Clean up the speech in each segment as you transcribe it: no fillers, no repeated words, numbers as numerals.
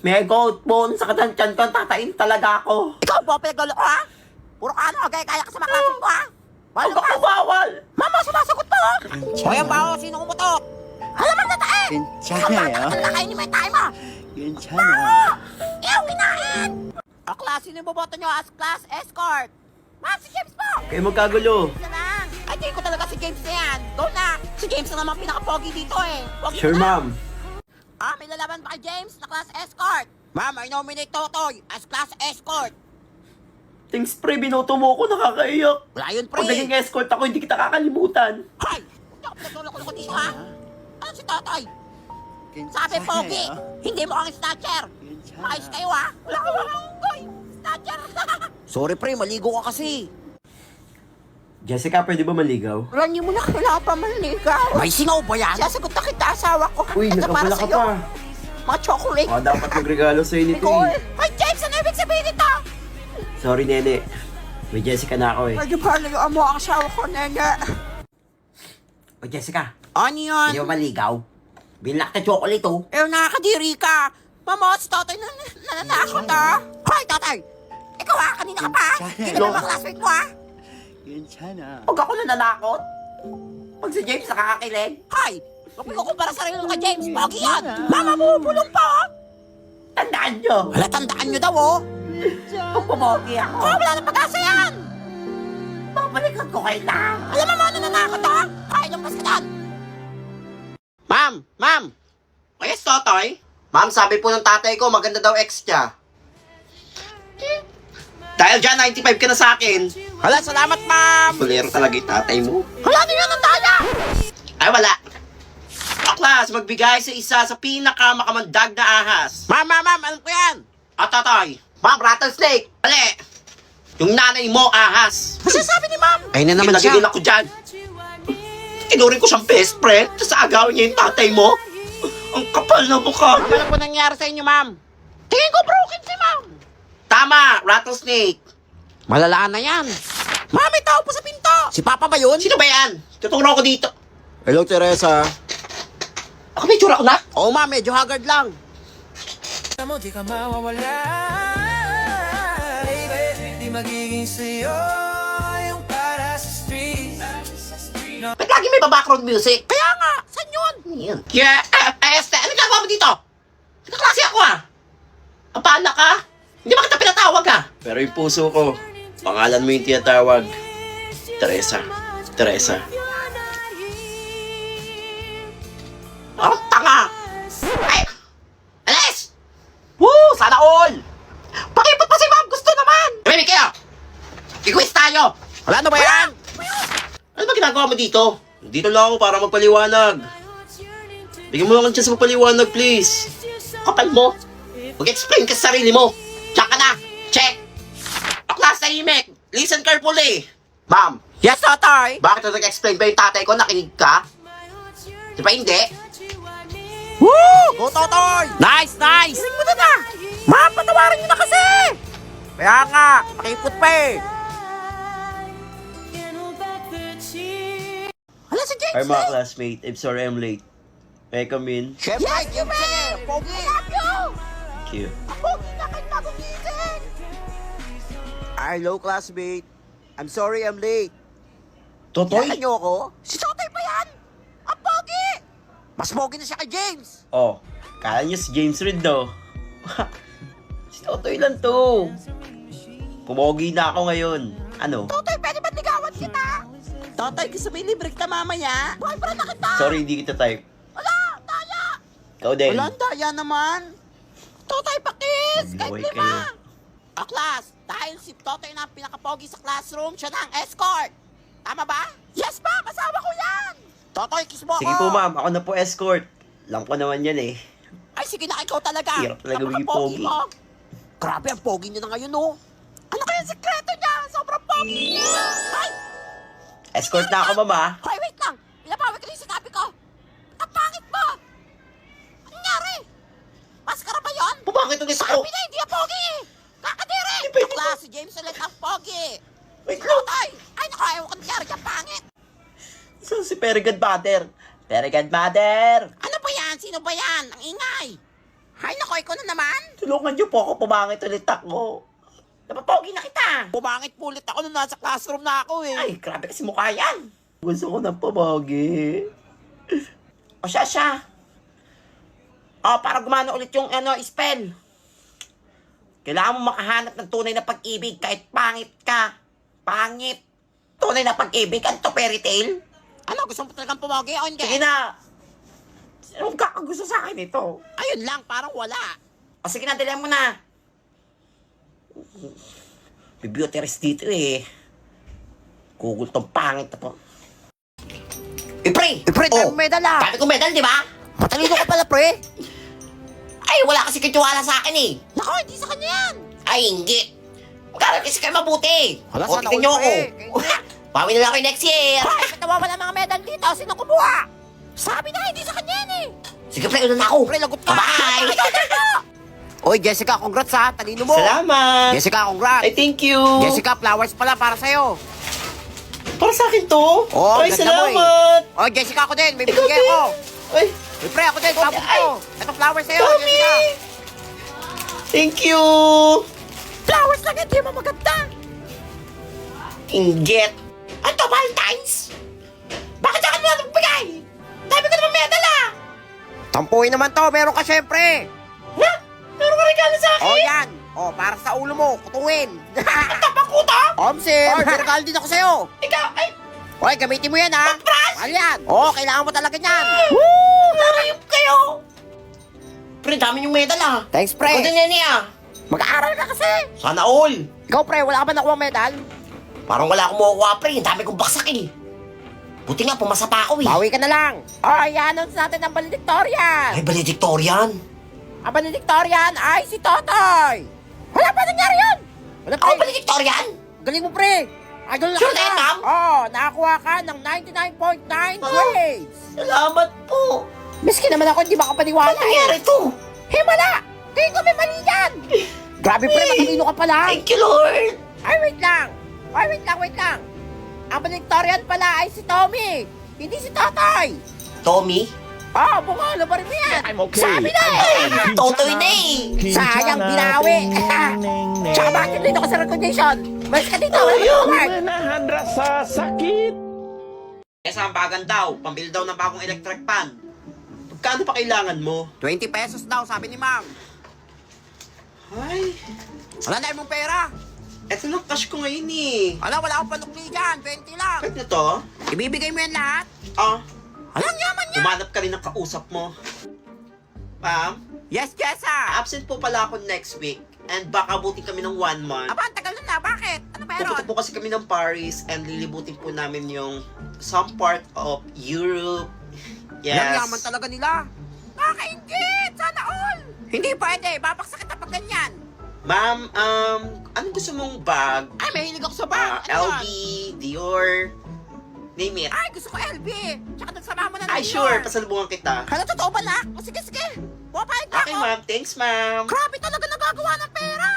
May goat bone sa katansyan ko, tatain talaga ako. Ikaw po, pinagalo ko ha? Puro ka ano, kaya ka sa mga klase ko ha? Huwag ako bawal! Mama, sumasagot pa oh! O yan ba oh, sino kumutok? Alam mo na tae! 괜찮아요. Nakain mo yung tayo mo! 괜찮아. Ew, kinain! O class, sino yung boboto nyo as class escort? Ma'am, si James po! Kayo magkagulo. Isa lang! Ay, tingin ko talaga si James na yan! Go na! Si James na naman pinaka-pogi dito eh! Pogi Sure, na. ma'am. May lalaban ba kay James na class escort? Ma'am, I nominate Totoy as class escort! Thanks, pre. Binoto mo ako. Nakakaiyak. Wala yun, Pag pre! naging escort ako, hindi kita kakalimutan. Hoy! Hindi ako pinaguloko dito ha! Ano si Totoy? Sabi, Pogi! Hindi mo ang snatcher! Ayos kayo ha! Wala ka walang unggoy! Snatcher! Sorry pre, maligo ka kasi! Jessica, pwede ba maligaw? Wala niyo mo na kailangan pa maligaw! May singaw ba yan? Sasagot na kita, asawa ko! Uy, Ito para nakapula ka sa'yo. pa. Mga chocolate! Oh, dapat magregalo sa'yo nito Nicole! eh. Ay, James! Ano ibig sabihin nito? Sorry, nene. May Jessica na ako eh. Pwede ba layuan mo ang asawa ko, nene? O, Jessica, Ano yun? hindi ba maligaw? Binlock na chocolate oh. Eh, nakakadiri ka! Mama, si Totoy nananakot ah! Hoy, Totoy! Ikaw ha, kanina ka pa! Hindi ka naman classmate mo ha! 괜찮아. Huwag ako nananakot. Pag si James nakakakilig. Hoy! Huwag mo kumpara sarili mo kay James, pogi yan! Mama mo, bulong pa oh! Tandaan nyo. Wala, tandaan nyo daw oh! Kung pumogi ako, Oh, wala na pag-asa yan! babalikan ko kayo lang. Alam mo mga nananakot ha? Hoy, lumpas ka dyan! Ma'am! Ma'am! O yes, Totoy? Ma'am, sabi po ng tatay ko, maganda daw ex niya. Dahil dyan, 95 ka na sa akin. Hala, salamat ma'am! Kulero talaga yung tatay mo. Hala, ano yan ang daya? Ay, wala. Aklas, magbigay sa isa sa pinakamakamandag na ahas. Ma'am, alam ko yan! At Totoy, Ma'am, rattlesnake. Mali. Yung nanay mo, ahas. Masasabi ni ma'am? Ay na naman siya. Ako dyan. Tinuring ko siyang best friend, tapos agawin niya yung tatay mo. Ang kapal na mukha. Ano po nangyari sa inyo, ma'am? Tingin ko broken si ma'am! Tama, rattlesnake. Malalaan na yan. Ma'am, may tao po sa pinto! Si Papa ba yun? Sino ba yan? Tuturo ko dito. Hello, Teresa. Ako may tsura ko na. Oo, ma'am, medyo haggard lang. mo di ka mawawala, baby. Di magiging sa'yo yung para sa street. Ba't lagi may background music? Kaya nga, saan yun? Yan. Yeah, Este, ano ginagawa mo dito? Nagkaklase ako ah. Ang pala ka? Hindi ba kita pinatawag ah? Pero yung puso ko, pangalan mo yung tinatawag. Teresa. Teresa. Oh, tanga! Ay! Alis! Woo! Sana all! Pakipot pa si ma'am! Gusto naman! Tumimik kayo! I-quiz tayo! Wala na ba yan? Ano ba ginagawa mo dito? Dito lang ako para magpaliwanag. Bigyan mo lang ang chance magpaliwanag, please. Kapal mo. Mag-explain ka sa sarili mo. Diyan ka na. Check. Aklas, tahimik. Listen carefully. Ma'am, Yes, Totoy! bakit na nag-explain ba yung tatay ko? Nakinig ka? Di ba hindi? Woo! Go, Totoy! Nice! Tingin mo na! Ma'am, patawarin niyo na kasi! Kaya nga, pakipot pa eh! Hala si James Hi mga classmate. I'm sorry I'm late. May I come in? Siyempre, yes, James! Sige, pogi! I love you! Thank you. Pogi na kayo bagong gising! Hello, classmate. I'm sorry I'm late. Totoy? Kilala niyo ako? Si Totoy pa yan! Ang pogi! Mas pogi na siya kay James! Oh, kala niyo si James Reid, no? Si Totoy lang to. Pumogi na ako ngayon. Ano? Totoy, pwede ba't ligawan kita? Totoy, gusto mo libre kita mamaya? Boyfriend na kita! Sorry, hindi kita type. Wala! Daya! Ikaw din. Wala, daya naman! Totoy, pakis! Kahit Buhay lima! kayo. Class, dahil si Totoy na ang pinakapogi sa classroom, siya na ang escort! Tama ba? Yes, ma'am! Asawa ko yan! Totoy, kiss mo Sige po, ma'am. Ako na po escort. Alam ko naman yan eh. Ay, sige na, ikaw talaga! Hirap talaga maging Napaka-pogi pogi. mo. Grabe, ang pogi niya na ngayon, oh! Ano kaya ang sekreto niya? Sobrang pogi niya! Ay! Escort na ako, mama. Hoy, wait lang! Pinapawi ko na yung sinabi ko! Ang pangit mo! Ano nangyari? Maskara ba yun? Bakit ulit ako? Sabi na, hindi ang pogi eh! Kakadiri! Hindi pwede Bakla, si James ulit ang pogi! Wait lang. Totoy! Ay, naku, ayaw ko nangyari dyan, pangit! Saan si Very Good Mother? Very Good Mother! Ano ba yan? Sino ba yan? Ang ingay! Hay nako, ikaw na naman. Tulungan niyo po ako pumangit ulit ako. Napapogi na kita. Pumangit po ulit ako nung nasa classroom na ako eh. Ay, grabe kasi mukha yan. Gusto ko ng pumagi. O siya. Para gumana ulit yung spell. Kailangan mo makahanap ng tunay na pag-ibig kahit pangit ka. Pangit. Tunay na pag-ibig, ano to, fairy tale? Ano, gusto mo talagang pumogi o hindi? Sige na. Sino kakagusto sa akin ito? Ayun lang, parang wala. O sige na, dalihan mo na. May beauty rest dito eh. Google tong pangit na to. Pre! tayo medal ah. Sabi ko medal, di ba? Matalino ka pala, pre. Ay, wala kasi katiwala sa akin eh. Nako, hindi sa kanya yan. Ay, hindi. Mag-aral kasi kayo mabuti. Hala, O, sana tignan nyo all, ako. pre. Bawi na lang kayo next year. Bakit nawawala mga medal dito? Sino kumuha? Sabi na, hindi sa kanya yan eh. Sige, pre, una na ako. Pre, lagot ka. Bye! Oy, Jessica, congrats ha. Talino mo. Salamat. Jessica, congrats. Ay, thank you. Jessica, flowers pala para sa'yo. Para sa akin to? Oh, Ay, ganda mo eh. salamat. Oh, Jessica, ako din. May Ikaw bibigay din. ako. Ay, May pre, ako din. Pabot Ay. ko. Ito flowers sa'yo, Tommy. Jessica. Thank you. Flowers lang yan, di mo maganda. Inggit. Ano to, Valentine's? Bakit sa akin mo nagbigay? Dami ko naman medal ah. Tampuhin naman to, meron ka syempre. Ha? Meron ka regalo sa akin? Oh, yan. Oh, para sa ulo mo, kutuin. Ang tapang kuta? Omsim, oh, may regalo din ako sa'yo. Ikaw, ay, Oy, gamitin mo yan ha. Toothbrush? Mahal yan. Oh, kailangan mo talaga yan. narayop kayo. Pre, dami yung medal ah. Thanks, Ako pre. din yan ah. Mag-aaral ka kasi. Sana all. Ikaw, pre, wala ka ba nakuha medal? Parang wala akong makukuha, pre. Ang dami kong baksak eh. Buti nga, pumasa pa ako eh. Bawi ka na lang. Oh, i-announce natin ang valedictorian. Ay, valedictorian. Ang valedictorian ay si Totoy. Wala pa nangyari yun. Wala, Ako pre. valedictorian? Galing mo, pre. Idol na Sure kita. that, ma'am? Oh, nakakuha ka ng 99.9 grades. Salamat po. Miski naman ako, hindi makapaniwala Ano nangyari to? Himala! Tingin ko may mali yan! Grabe, pre, matalino ka pala. Thank you, Lord. Ay, wait lang. Wait lang. Ang valedictorian pala ay si Tommy, hindi si Totoy. Tommy? Oh, bungalo pa rin mo yan. Sabi na eh. Ay, Totoy na eh. Sayang, binawi. Tsaka bakit dito ka sa recognition? Mas ka dito, wala ka award. Nahadra sa sakit. Kesa ang bagan daw, pambili daw ng bagong electric pan. Pagkano pa kailangan mo? 20 pesos daw, sabi ni ma'am. Ay, Wala na mong pera. eto lang cash ko ngayon eh. Wala akong panukli dyan, 20 lang. Kahit na to, Ibibigay mo yan lahat. ah, Alang yaman niya. umanap ka rin ng kausap mo. Ma'am, Yes, Jessa. absent po pala ako next week. And baka abutin kami ng 1 month. Aba, ang tagal na. Bakit? Ano meron? Pupunta po kasi kami ng Paris and lilibutin po namin yung some part of Europe. Alang Yes. yaman talaga nila. Nakakaingit! Sana all! Hindi pwede. Babaksak kita pag ganyan. Ma'am, ano gusto mong bag? Ay, mahilig ako sa bag. LV, Dior, name it. Ay, gusto ko LB. Tsaka nagsama mo na Ay, New sure, York. pasalubungan kita. Hala, totoo ba, Lak? O sige. Pumapayag na Okay, ako. ma'am. Thanks, ma'am. Grabe talaga nagagawa ng pera.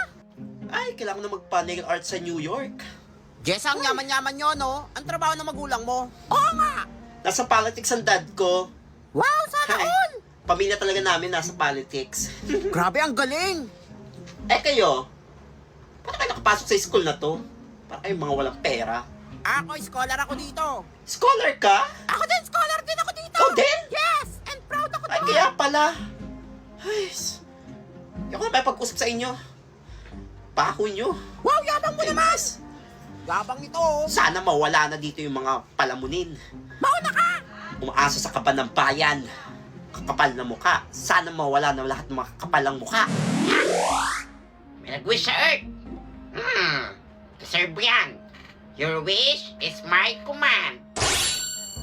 Ay, kailangan na magpa-nail art sa New York. Jess, ang yaman-yaman nyo, no? Ang trabaho ng magulang mo. Oo nga. Nasa politics ang dad ko. Wow, sana Hi. all. Pamilya talaga namin nasa politics. Grabe, ang galing. Eh kayo, paano kayo nakapasok sa school na to? Para kayong mga walang pera. Ako, scholar ako dito. Scholar ka? Ako din, scholar din ako dito. Ikaw din? Yes, and proud ako Ay, doon. kaya pala. Ay, ako na may pag-usap sa inyo. Pako nyo. Wow, yabang mo naman. Yes. Yabang ito. oh. Sana mawala na dito yung mga palamunin. Mauna ka. Umaasa sa kaban ng bayan. Kakapal na mukha. Sana mawala na lahat ng mga kapalang mukha. May nag-wish sa Earth. Deserve yan. Your wish is my command.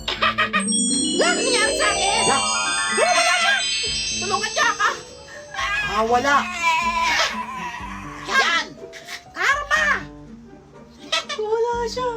Ano nangyari sa akin? Wala siya! Tulungan niya ka! Wala. Yan! Karma! Wala siya.